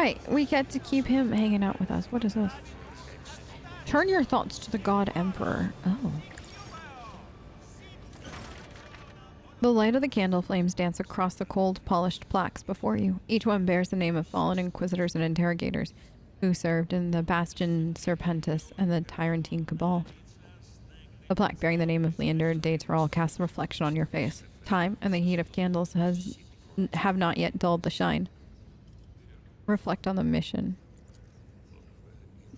right, we get to keep him hanging out with us. What is this? Turn your thoughts to the God Emperor. Oh. The light of the candle flames dance across the cold, polished plaques before you. Each one bears the name of fallen inquisitors and interrogators who served in the Bastion Serpentis and the Tyrantine Cabal. The plaque bearing the name of Leander and dates are all cast a reflection on your face. Time and the heat of candles have not yet dulled the shine. Reflect on the mission.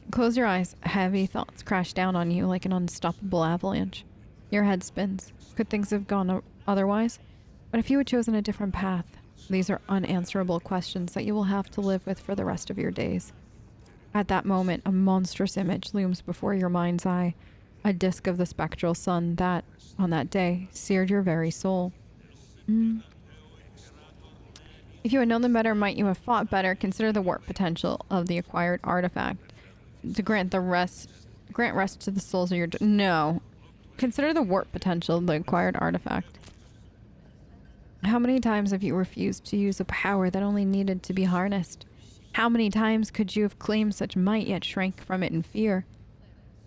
Close your eyes. Heavy thoughts crash down on you like an unstoppable avalanche. Your head spins. Could things have gone otherwise? But if you had chosen a different path, these are unanswerable questions that you will have to live with for the rest of your days. At that moment, a monstrous image looms before your mind's eye, a disk of the spectral sun that, on that day, seared your very soul. If you had known them better, might you have fought better? Consider the warp potential of the acquired artifact to grant rest to the souls of your... No. Consider the warp potential of the acquired artifact. How many times have you refused to use a power that only needed to be harnessed? How many times could you have claimed such might yet shrank from it in fear?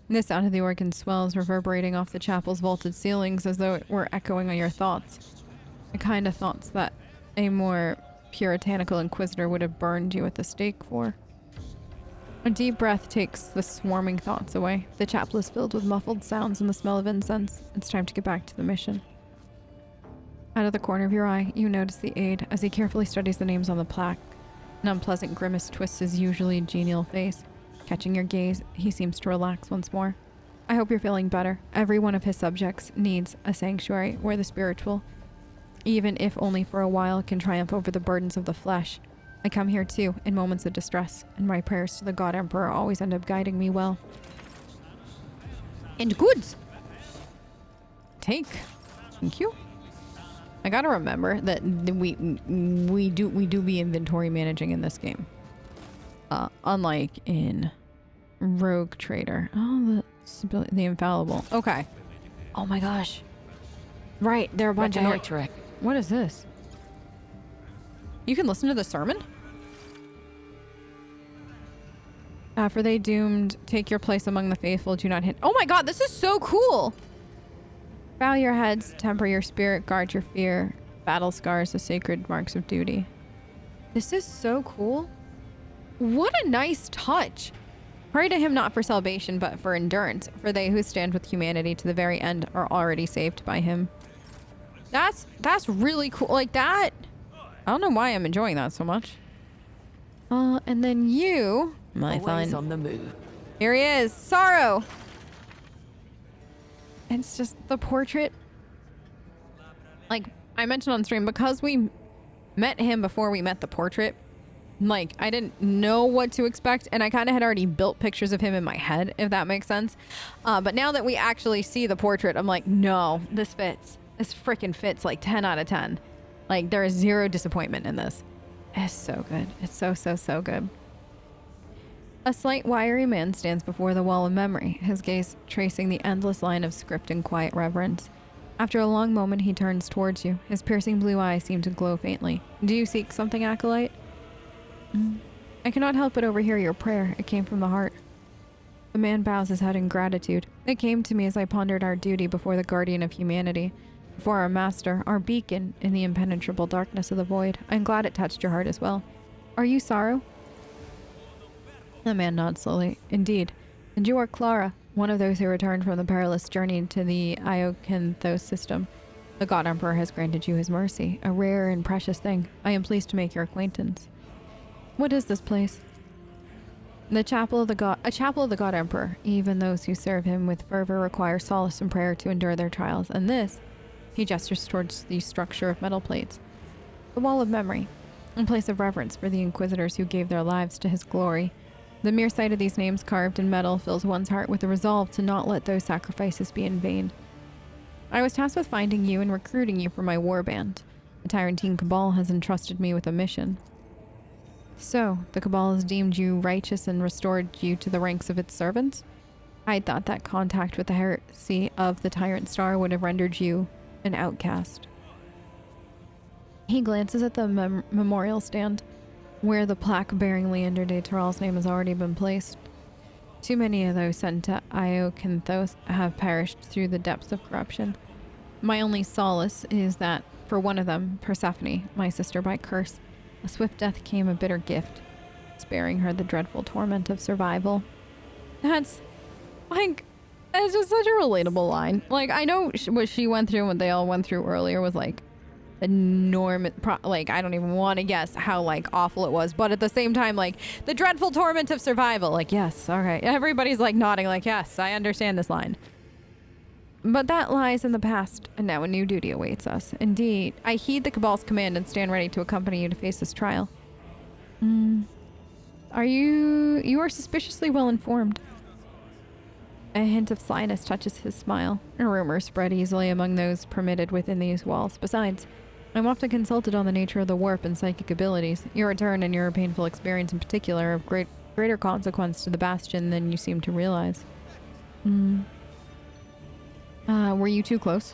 The sound of the organ swells, reverberating off the chapel's vaulted ceilings as though it were echoing on your thoughts. The kind of thoughts that a more puritanical inquisitor would have burned you at the stake for. A deep breath takes the swarming thoughts away. The chapel is filled with muffled sounds and the smell of incense. It's time to get back to the mission. Out of the corner of your eye, you notice the aide as he carefully studies the names on the plaque. An unpleasant grimace twists his usually genial face. Catching your gaze, he seems to relax once more. I hope you're feeling better. Every one of his subjects needs a sanctuary where the spiritual, even if only for a while, can triumph over the burdens of the flesh. I come here too, in moments of distress, and my prayers to the God Emperor always end up guiding me well. And goods! Take. Thank you. I gotta remember that we do be inventory managing in this game. Unlike in Rogue Trader. Oh, the infallible. Okay. Oh my gosh. Right, there are a bunch of... What is this? You can listen to the sermon? For they doomed, take your place among the faithful, do not hit... Oh my god, this is so cool! Bow your heads, temper your spirit, guard your fear. Battle scars, the sacred marks of duty. This is so cool. What a nice touch. Pray to him not for salvation, but for endurance. For they who stand with humanity to the very end are already saved by him. That's really cool. Like that. I don't know why I'm enjoying that so much. And then you, my fine. On the move. Here he is, Saro. It's just the portrait. Like I mentioned on stream, because we met him before we met the portrait. Like, I didn't know what to expect, and I kind of had already built pictures of him in my head, if that makes sense. But now that we actually see the portrait, I'm like, no, this fits. This freaking fits like 10 out of 10. Like, there is zero disappointment in this. It's so good. It's so good. A slight, wiry man stands before the wall of memory, his gaze tracing the endless line of script in quiet reverence. After a long moment, he turns towards you. His piercing blue eyes seem to glow faintly. Do you seek something, Acolyte? I cannot help but overhear your prayer. It came from the heart. The man bows his head in gratitude. It came to me as I pondered our duty before the guardian of humanity, before our master, our beacon in the impenetrable darkness of the void. I'm glad it touched your heart as well. Are you Saro? The man nods slowly. Indeed. And you are Clara, one of those who returned from the perilous journey to the Iocanthos system. The God Emperor has granted you his mercy, a rare and precious thing. I am pleased to make your acquaintance. What is this place? A chapel of the God Emperor. Even those who serve him with fervor require solace and prayer to endure their trials. And this, he gestures towards the structure of metal plates. The wall of memory, a place of reverence for the inquisitors who gave their lives to his glory. The mere sight of these names carved in metal fills one's heart with the resolve to not let those sacrifices be in vain. I was tasked with finding you and recruiting you for my warband. The Tyrantine Cabal has entrusted me with a mission. So, the Cabal has deemed you righteous and restored you to the ranks of its servants? I thought that contact with the heresy of the Tyrant Star would have rendered you an outcast. He glances at the memorial stand. where the plaque bearing Leander de Terral's name has already been placed. Too many of those sent to Iocanthos have perished through the depths of corruption. My only solace is that, for one of them, Persephone, my sister by curse, a swift death came a bitter gift, sparing her the dreadful torment of survival. That's, like, it's just such a relatable line. Like, I know what she went through and what they all went through earlier was, like, enormous, like, I don't even want to guess how, like, awful it was. But at the same time, like, the dreadful torment of survival. Like, yes, okay. Everybody's, like, nodding, like, yes, I understand this line. But that lies in the past, and now a new duty awaits us. Indeed, I heed the Cabal's command and stand ready to accompany you to face this trial. You are suspiciously well informed. A hint of slyness touches his smile. Rumors spread easily among those permitted within these walls. Besides, I'm often consulted on the nature of the warp and psychic abilities. Your return and your painful experience in particular are of greater consequence to the bastion than you seem to realize. Were you too close?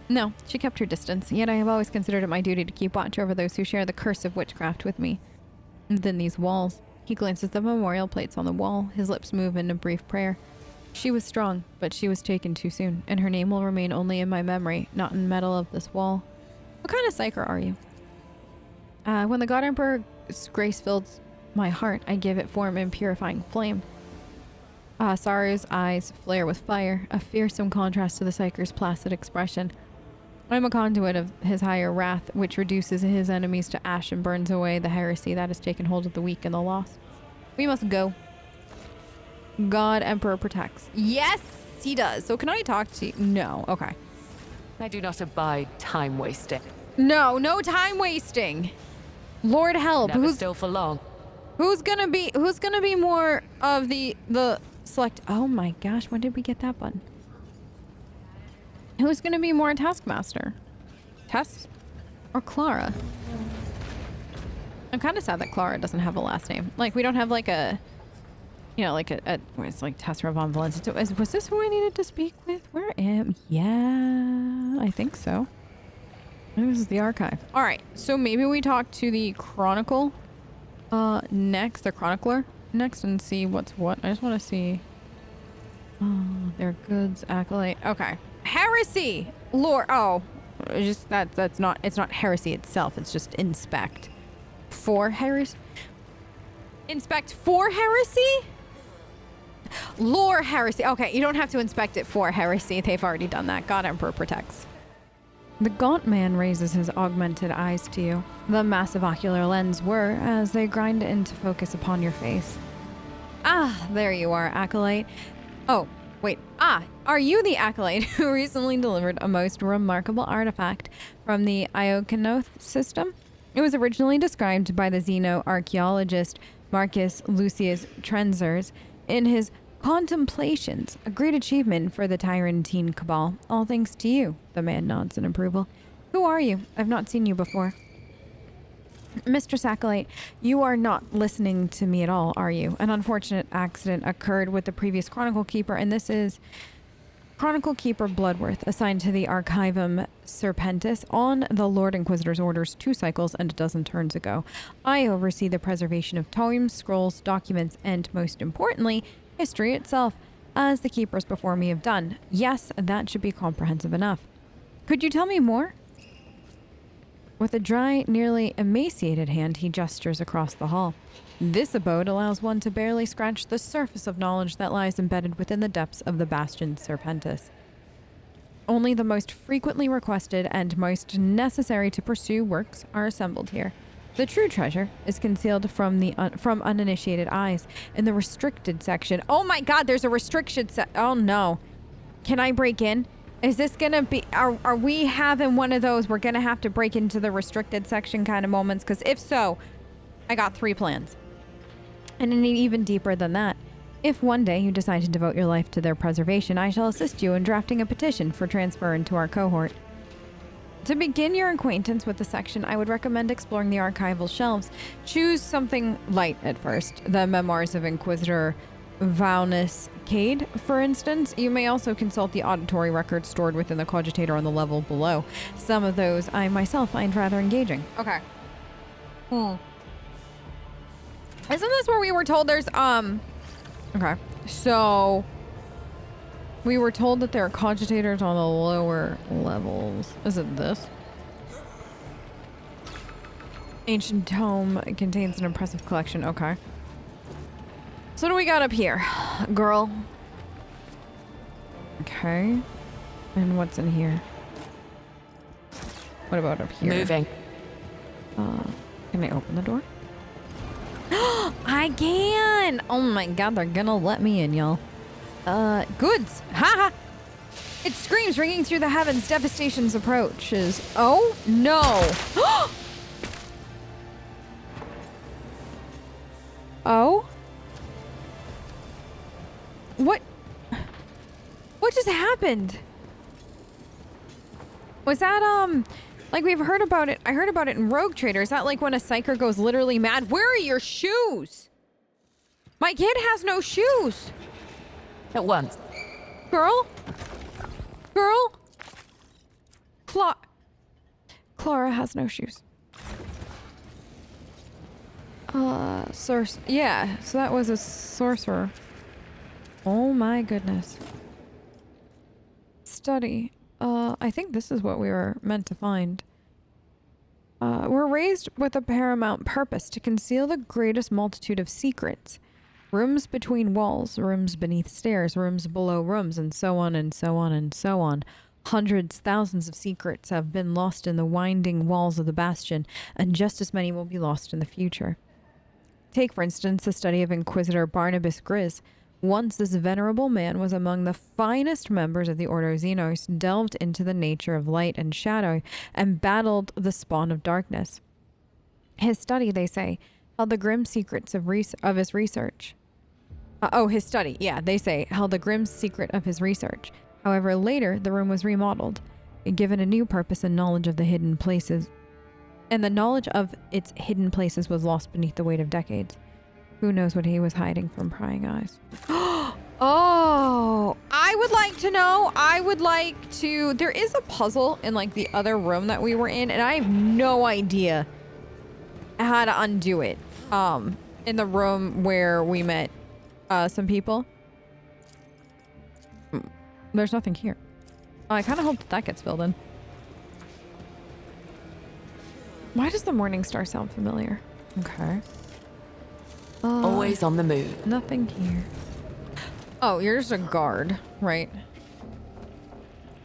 No, she kept her distance, yet I have always considered it my duty to keep watch over those who share the curse of witchcraft with me. Within these walls, he glances at the memorial plates on the wall, his lips move in a brief prayer. She was strong, but she was taken too soon, and her name will remain only in my memory, not in metal of this wall. What kind of psyker are you? When the God Emperor's grace fills my heart, I give it form in purifying flame. Saro's eyes flare with fire, a fearsome contrast to the psyker's placid expression. I'm a conduit of his higher wrath, which reduces his enemies to ash and burns away the heresy that has taken hold of the weak and the lost. We must go. God Emperor protects. Yes, he does. So can I talk to you? No. Okay. I do not abide time wasting. No time wasting. Lord help. Never still for long. Who's gonna be more of the select? Oh my gosh, when did we get that button? Who's gonna be more Taskmaster? Tess or Clara? I'm kind of sad that Clara doesn't have a last name. Like, we don't have like a, you know, like a it's like Tessera von Valencia. Was this who I needed to speak with? Where am? Yeah, I think so. This is the archive. All right, so maybe we talk to the Chronicle next, the Chronicler next, and see what's what. I just want to see. Oh, their goods, acolyte. Okay. Heresy! Lord. Oh, just it's not heresy itself. It's just inspect. For heresy? Inspect for heresy? Lore heresy. Okay, you don't have to inspect it for heresy. They've already done that. God Emperor protects. The gaunt man raises his augmented eyes to you. The massive ocular lens whir as they grind into focus upon your face. Ah, there you are, acolyte. Oh, wait. Ah, are you the acolyte who recently delivered a most remarkable artifact from the Iocanthos system? It was originally described by the xeno-archaeologist Marcus Lucius Trenzers in his Contemplations, a great achievement for the Tyrantine Cabal. All thanks to you. The man nods in approval. Who are you? I've not seen you before. Mistress Acolyte, you are not listening to me at all, are you? An unfortunate accident occurred with the previous Chronicle Keeper, and this is Chronicle Keeper Bloodworth, assigned to the Archivum Serpentis on the Lord Inquisitor's orders 2 cycles and a dozen turns ago. I oversee the preservation of tomes, scrolls, documents, and most importantly, history itself, as the keepers before me have done. Yes, that should be comprehensive enough. Could you tell me more? With a dry, nearly emaciated hand, he gestures across the hall. This abode allows one to barely scratch the surface of knowledge that lies embedded within the depths of the bastion Serpentis. Only the most frequently requested and most necessary to pursue works are assembled here. The true treasure is concealed from uninitiated eyes in the restricted section. Oh my god, there's a restricted oh no. Can I break in? Is this gonna be, are we having one of those we're gonna have to break into the restricted section kind of moments? Because if so, I got 3 plans. And even deeper than that. If one day you decide to devote your life to their preservation, I shall assist you in drafting a petition for transfer into our cohort. To begin your acquaintance with the section, I would recommend exploring the archival shelves. Choose something light at first. The Memoirs of Inquisitor Vaunus Cade, for instance. You may also consult the auditory records stored within the cogitator on the level below. Some of those I myself find rather engaging. Okay. Isn't this where we were told there's, okay. So, we were told that there are cogitators on the lower levels. Is it this? Ancient tome contains an impressive collection. Okay. So what do we got up here? Girl. Okay. And what's in here? What about up here? Moving. Can I open the door? I can! Oh my god, they're gonna let me in, y'all. Goods! Haha! It screams, ringing through the heavens. Devastation's approaches. Oh no! Oh? What? What just happened? Was that, like we've heard about it. I heard about it in Rogue Trader. Is that like when a psyker goes literally mad? Where are your shoes? My kid has no shoes. At once. Girl? Girl? Clara has no shoes. Yeah, so that was a sorcerer. Oh my goodness. Study. I think this is what we were meant to find. We're raised with a paramount purpose to conceal the greatest multitude of secrets. Rooms between walls, rooms beneath stairs, rooms below rooms, and so on and so on and so on. Hundreds, thousands of secrets have been lost in the winding walls of the bastion, and just as many will be lost in the future. Take, for instance, the study of Inquisitor Barnabas Grizz. Once this venerable man was among the finest members of the Order of Xenos, delved into the nature of light and shadow, and battled the spawn of darkness. His study, they say, held the grim secrets of his research. His study, yeah, they say, held the grim secret of his research. However, later, the room was remodeled, and given a new purpose and knowledge of the hidden places. And the knowledge of its hidden places was lost beneath the weight of decades. Who knows what he was hiding from prying eyes? Oh, I would like to know. I would like to... There is a puzzle in, like, the other room that we were in, and I have no idea how to undo it. In the room where we met some people. There's nothing here. I kind of hope that gets filled in. Why does the Morning Star sound familiar? Okay. Always on the move. Nothing here. Oh, you're just a guard, right?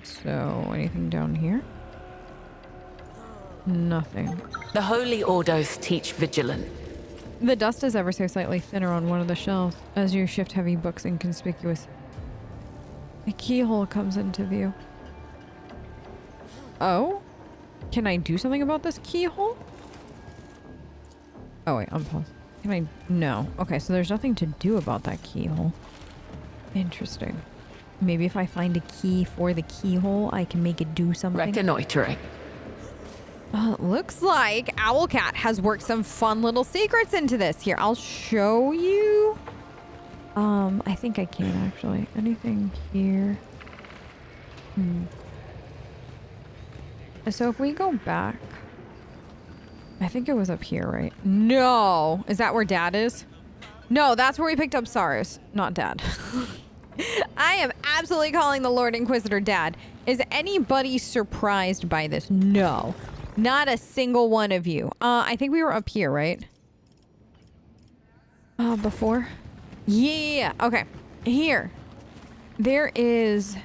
So, anything down here? Nothing. The Holy Ordos teach vigilance. The dust is ever so slightly thinner on one of the shelves as you shift heavy books inconspicuous. A keyhole comes into view. Oh? Can I do something about this keyhole? Oh wait, unpause. Can I? No. Okay, so there's nothing to do about that keyhole. Interesting. Maybe if I find a key for the keyhole, I can make it do something. Reconnoitering. Looks like Owlcat has worked some fun little secrets into this. Here, I'll show you. I think I can actually. Anything here? So if we go back, I think it was up here, right? No! Is that where Dad is? No, that's where we picked up Saros, not Dad. I am absolutely calling the Lord Inquisitor Dad. Is anybody surprised by this? No. Not a single one of you. I think we were up here, right? Before? Yeah, okay. Here. There is...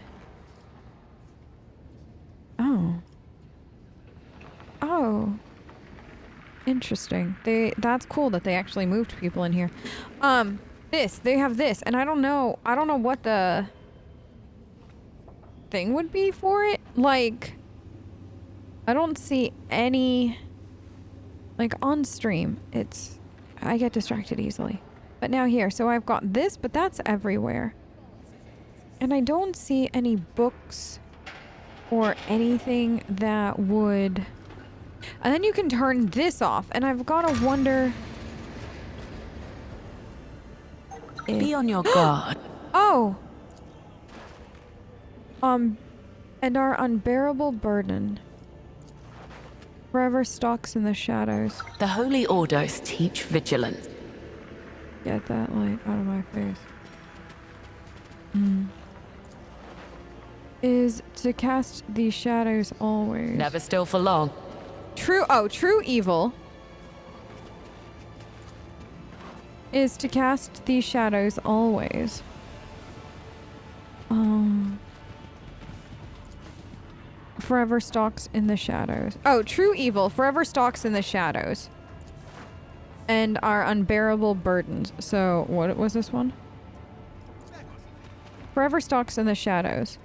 Oh. Interesting. That's cool that they actually moved people in here. They have this, and I don't know what the thing would be for it. Like, I don't see any, like, on stream. I get distracted easily. But now here, so I've got this, but that's everywhere. And I don't see any books or anything that would... And then you can turn this off, and I've got to wonder... Be on your guard. Oh! And our unbearable burden forever stalks in the shadows. The Holy Ordos teach vigilance. Get that light out of my face. Is to cast the shadows always. Never still for long. True evil is to cast the shadows always. Forever stalks in the shadows. Oh, true evil forever stalks in the shadows. And our unbearable burdens. So, what was this one? Forever stalks in the shadows.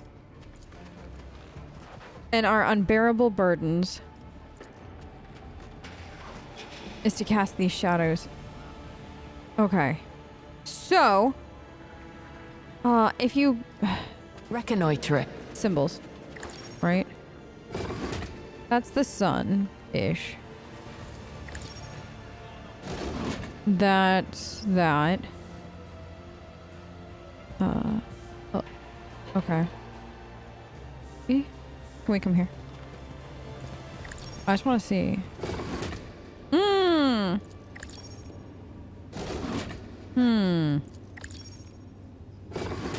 And our unbearable burdens is to cast these shadows. Okay. So, if you... Reconnoiter it. Symbols. Right? That's the sun-ish. That's that. Oh, okay. See? Can we come here? I just want to see.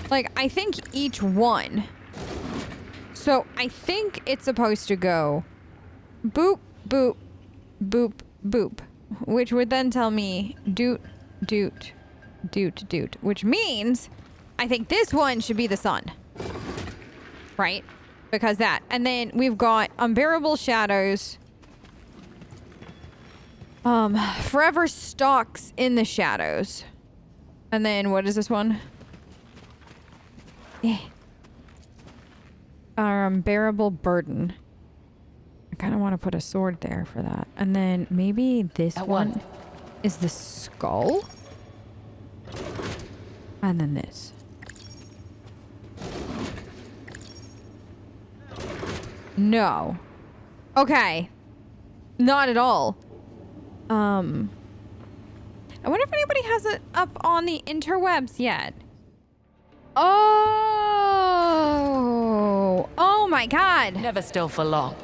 Like, I think each one. So, I think it's supposed to go boop, boop, boop, boop. Which would then tell me doot, doot, doot, doot. Which means I think this one should be the sun. Right? Because that. And then we've got unbearable shadows. Forever stalks in the shadows. And then what is this one? Our unbearable burden. I kind of want to put a sword there for that. And then maybe this one is the skull. And then this. No. Okay. Not at all. I wonder if anybody has it up on the interwebs yet. Oh. Oh my god. Never still for long.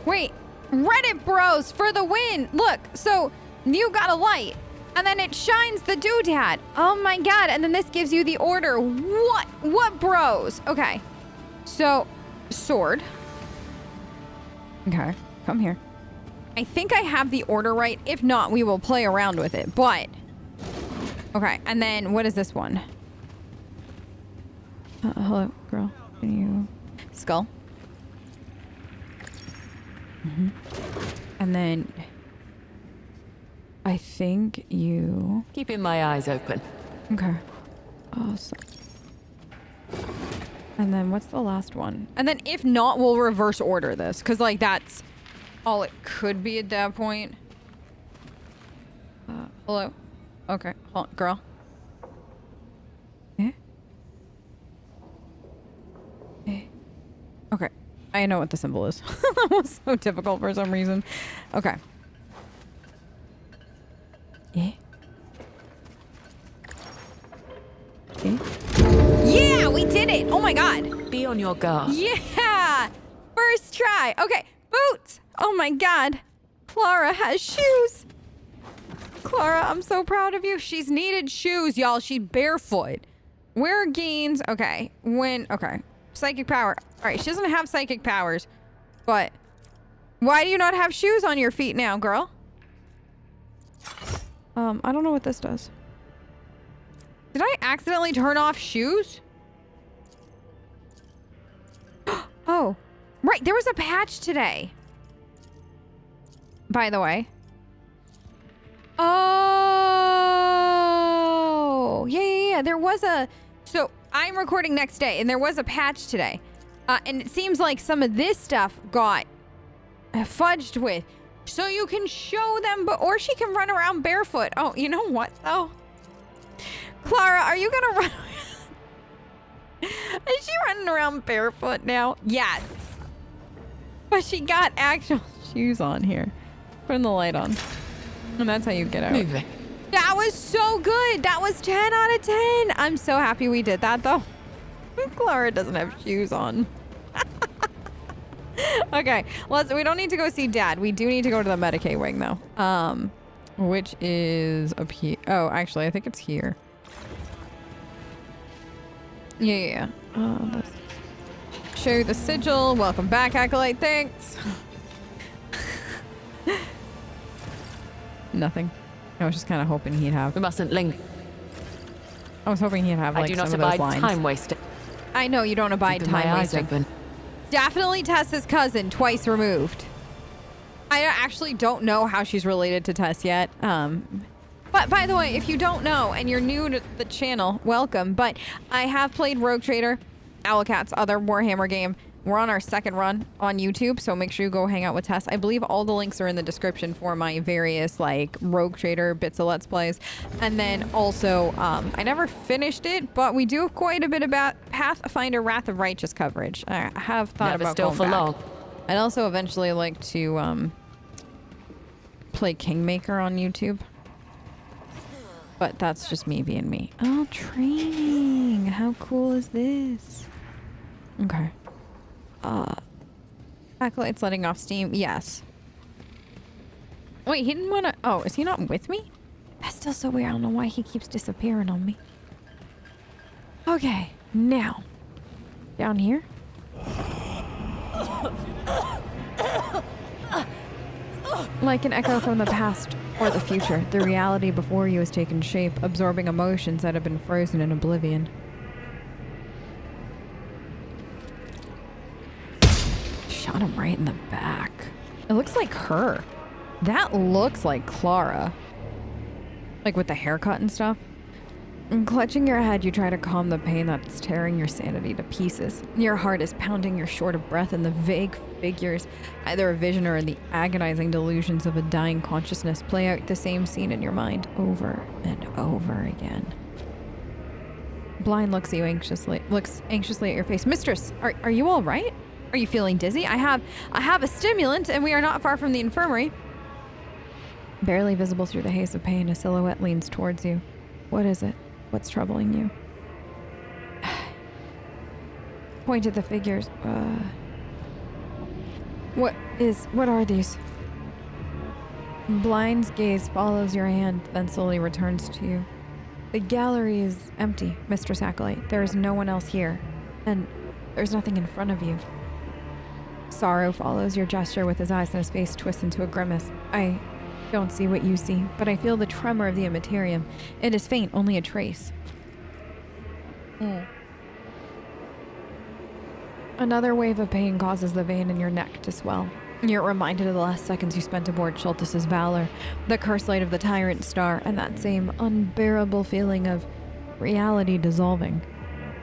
Wait. Reddit bros for the win. Look, so you got a light. And then it shines the doodad. Oh my god. And then this gives you the order. What? What bros? Okay. So, sword. Okay. Come here. I think I have the order right. If not, we will play around with it. But, okay. And then, what is this one? Hello, girl. Can you... Skull. And then... I think you... Keeping my eyes open. Okay. Awesome. And then what's the last one? And then if not, we'll reverse order this. Because, like, that's all it could be at that point. Hello? Okay. Hold on, girl. Eh? Eh? Okay. I know what the symbol is. That was so difficult for some reason. Okay. Eh? Eh? Yeah, we did it! Oh my god. Be on your guard. Yeah! First try. Okay, boots! Oh my god. Clara has shoes. Clara, I'm so proud of you. She's needed shoes, y'all. She's barefoot. Wear gains. Okay. Okay. Psychic power. Alright, she doesn't have psychic powers. But why do you not have shoes on your feet now, girl? I don't know what this does. Did I accidentally turn off shoes? Oh, right. There was a patch today. By the way. Oh, yeah. There was a... So, I'm recording next day, and there was a patch today. And it seems like some of this stuff got fudged with. So you can show them, or she can run around barefoot. Oh, you know what, though? Clara, are you gonna run? Is she running around barefoot now? Yes. But she got actual shoes on here. Putting the light on. And that's how you get out. Moving. That was so good. That was 10 out of 10. I'm so happy we did that, though. Clara doesn't have shoes on. Okay, we don't need to go see Dad. We do need to go to the Medicaid wing, though. Which is up here. Oh, actually, I think it's here. Yeah. This. Show the sigil. Welcome back, Acolyte. Thanks. Nothing. I was just kind of hoping he'd have. We mustn't linger. I was hoping he'd have like I do not some of those abide lines. time wasting. I know you don't abide Keeping my time eyes wasting. open. Definitely Tess's cousin, twice removed. I actually don't know how she's related to Tess yet. But by the way, if you don't know and you're new to the channel, welcome. But I have played Rogue Trader, Owlcat's other Warhammer game. We're on our second run on YouTube, so make sure you go hang out with Tess. I believe all the links are in the description for my various like Rogue Trader bits of Let's Plays. And then also, I never finished it, but we do have quite a bit about Pathfinder Wrath of Righteous coverage. I have thought Never about still going for back. long. I'd also eventually like to play Kingmaker on YouTube. But that's just me being me. Oh, training. How cool is this? Okay. Acolyte's letting off steam. Yes. Wait, he didn't want to... Oh, is he not with me? That's still so weird. I don't know why he keeps disappearing on me. Okay, now. Down here? Like an echo from the past or the future, the reality before you has taken shape, absorbing emotions that have been frozen in oblivion. Shot him right in the back. It looks like her. That looks like Clara. Like with the haircut and stuff. And clutching your head, you try to calm the pain that's tearing your sanity to pieces. Your heart is pounding, you're short of breath, and the vague figures, either a vision or the agonizing delusions of a dying consciousness, play out the same scene in your mind over and over again. Blind looks at you anxiously, looks anxiously at your face. Mistress, are you all right? Are you feeling dizzy? I have a stimulant, and we are not far from the infirmary. Barely visible through the haze of pain, a silhouette leans towards you. What is it? What's troubling you? Point at the figures. What are these? Blind's gaze follows your hand, then slowly returns to you. The gallery is empty, Mistress Acolyte. There is no one else here, and there's nothing in front of you. Saro follows your gesture with his eyes, and his face twists into a grimace. I don't see what you see, but I feel the tremor of the immaterium. It is faint, only a trace. Another wave of pain causes the vein in your neck to swell. You're reminded of the last seconds you spent aboard Schultes' Valor, the curse light of the Tyrant Star, and that same unbearable feeling of reality dissolving.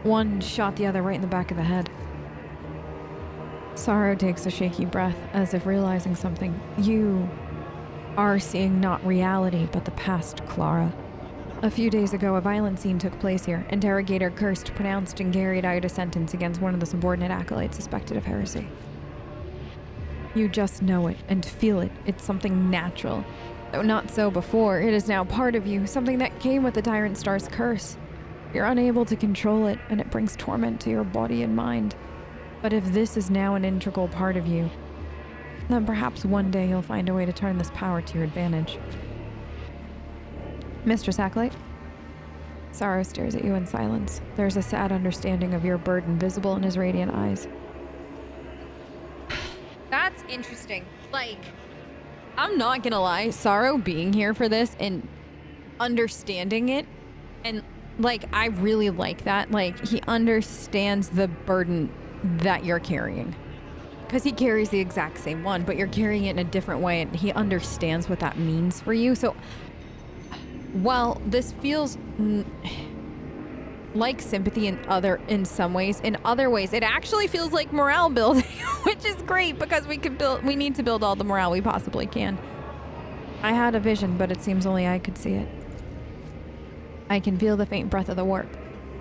One shot the other right in the back of the head. Saro takes a shaky breath, as if realizing something. You are seeing not reality, but the past, Clara. A few days ago, a violent scene took place here. Interrogator cursed, pronounced, and carried out a sentence against one of the subordinate acolytes suspected of heresy. You just know it and feel it. It's something natural. Though not so before, it is now part of you, something that came with the Tyrant Star's curse. You're unable to control it, and it brings torment to your body and mind. But if this is now an integral part of you, then perhaps one day you'll find a way to turn this power to your advantage. Mistress Acolyte? Saro stares at you in silence. There's a sad understanding of your burden visible in his radiant eyes. That's interesting. Like, I'm not gonna lie, Saro being here for this and understanding it, and like, I really like that. Like, he understands the burden that you're carrying. Because he carries the exact same one, but you're carrying it in a different way, and he understands what that means for you. So, while this feels like sympathy in some ways, in other ways, it actually feels like morale building, which is great because we need to build all the morale we possibly can. I had a vision, but it seems only I could see it. I can feel the faint breath of the warp.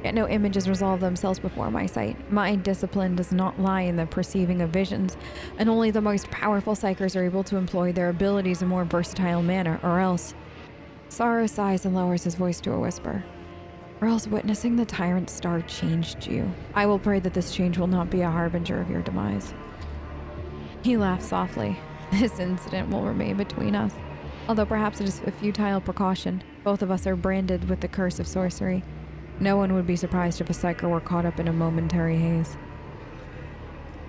Yet no images resolve themselves before my sight. My discipline does not lie in the perceiving of visions, and only the most powerful psychers are able to employ their abilities in a more versatile manner, or else... Saro sighs and lowers his voice to a whisper. Or else witnessing the Tyrant Star changed you. I will pray that this change will not be a harbinger of your demise. He laughs softly. This incident will remain between us. Although perhaps it is a futile precaution. Both of us are branded with the curse of sorcery. No one would be surprised if a psyker were caught up in a momentary haze.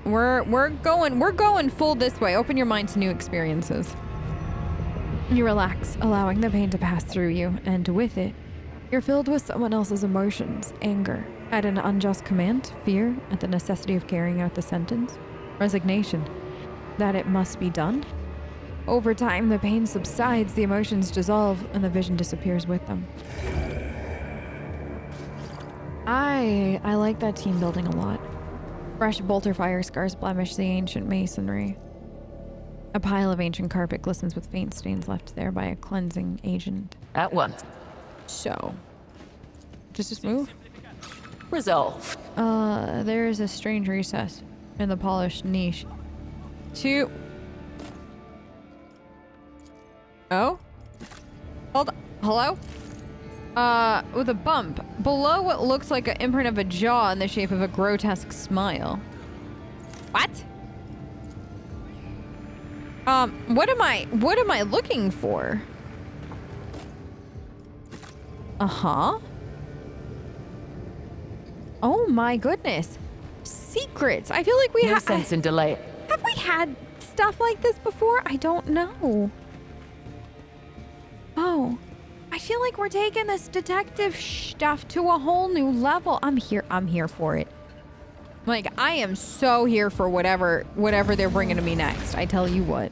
We're going full this way. Open your mind to new experiences. You relax, allowing the pain to pass through you, and with it, you're filled with someone else's emotions, anger, at an unjust command, fear, at the necessity of carrying out the sentence, resignation, that it must be done. Over time, the pain subsides, the emotions dissolve, and the vision disappears with them. I like that team building a lot. Fresh bolter fire scars blemish the ancient masonry. A pile of ancient carpet glistens with faint stains left there by a cleansing agent. At once. So, just move? Resolve. There is a strange recess in the polished niche. Oh? Hold on. Hello? With a bump. Below what looks like an imprint of a jaw in the shape of a grotesque smile. What? What am I looking for? Uh-huh. Oh my goodness. Secrets. I feel like we No sense in delay. Have we had stuff like this before? I don't know. Oh. I feel like we're taking this detective stuff to a whole new level. I'm here for it. Like, I am so here for whatever they're bringing to me next. I tell you what.